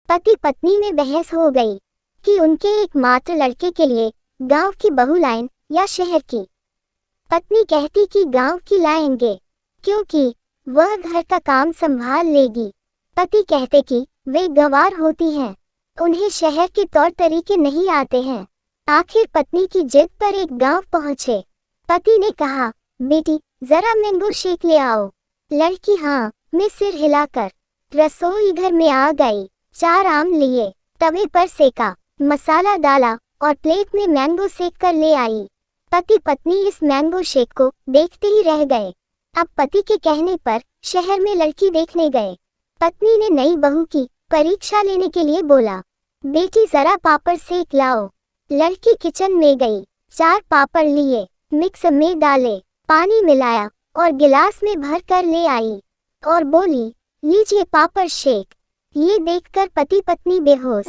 पति पत्नी में बहस हो गई कि उनके एकमात्र लड़के के लिए गांव की बहू लाएं या शहर की। पत्नी कहती कि गांव की लाएंगे क्योंकि वह घर का काम संभाल लेगी। पति कहते कि वे गंवार होती हैं, उन्हें शहर के तौर तरीके नहीं आते हैं। आखिर पत्नी की जिद पर एक गांव पहुंचे। पति ने कहा, बेटी जरा मैंगो शेक ले आओ। लड़की हाँ में सिर हिलाकर रसोई घर में आ गई। 4 आम लिए, तवे पर सेका, मसाला डाला और प्लेट में मैंगो सेक कर ले आई। पति पत्नी इस मैंगो शेक को देखते ही रह गए। अब पति के कहने पर शहर में लड़की देखने गए। पत्नी ने नई बहू की परीक्षा लेने के लिए बोला, बेटी जरा पापड़ सेक लाओ। लड़की किचन में गई, 4 पापड़ लिए, मिक्सर में डाले, पानी मिलाया और गिलास में भर कर ले आई और बोली, लीजिए पापड़ शेक। ये देखकर पति पत्नी बेहोश।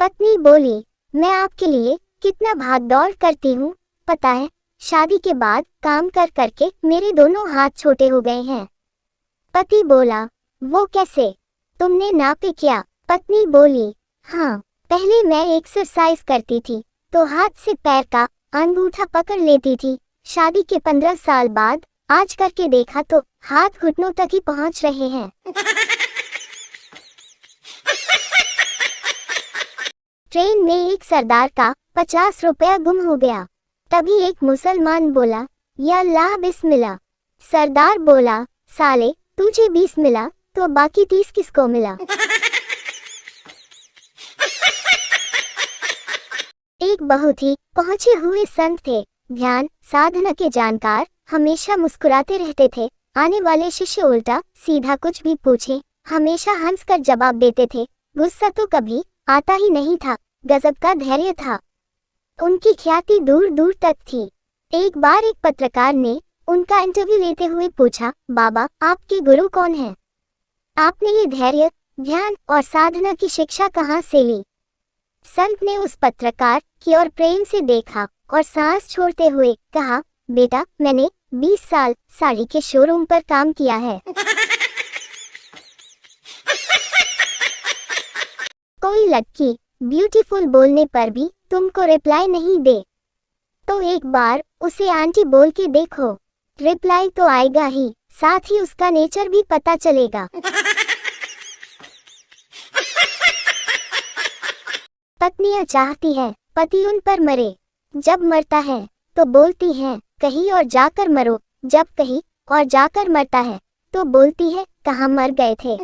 पत्नी बोली, मैं आपके लिए कितना भाग दौड़ करती हूँ, पता है शादी के बाद काम कर करके मेरे दोनों हाथ छोटे हो गए हैं। पति बोला, वो कैसे, तुमने नापे क्या? पत्नी बोली, हाँ पहले मैं एक्सरसाइज करती थी तो हाथ से पैर का अंगूठा पकड़ लेती थी। शादी के 15 साल बाद आज करके देखा तो हाथ घुटनों तक ही पहुंच रहे हैं। ट्रेन में एक सरदार का 50 रुपया गुम हो गया। तभी एक मुसलमान बोला, या अल्लाह बिस्मिल्लाह। सरदार बोला, साले तुझे 20 मिला तो बाकी 30 किसको मिला? एक बहुत ही पहुंचे हुए संत थे, ध्यान साधना के जानकार, हमेशा मुस्कुराते रहते थे। आने वाले शिष्य उल्टा सीधा कुछ भी पूछे हमेशा हंसकर जवाब देते थे। गुस्सा तो कभी आता ही नहीं था, गजब का धैर्य था। उनकी ख्याति दूर दूर तक थी। एक बार एक पत्रकार ने उनका इंटरव्यू लेते हुए पूछा, बाबा आपके गुरु कौन हैं? आपने ये धैर्य, ध्यान और साधना की शिक्षा कहाँ से ली? संत ने उस पत्रकार की ओर प्रेम से देखा और सांस छोड़ते हुए कहा, बेटा मैंने 20 साल साड़ी के शोरूम पर काम किया है। कोई लड़की ब्यूटीफुल बोलने पर भी तुमको रिप्लाई नहीं दे तो एक बार उसे आंटी बोल के देखो, रिप्लाई तो आएगा ही, साथ ही उसका नेचर भी पता चलेगा। पत्नियां चाहती हैं पति उन पर मरे, जब मरता है तो बोलती हैं कहीं और जाकर मरो, जब कहीं और जाकर मरता है तो बोलती है कहाँ मर गए थे।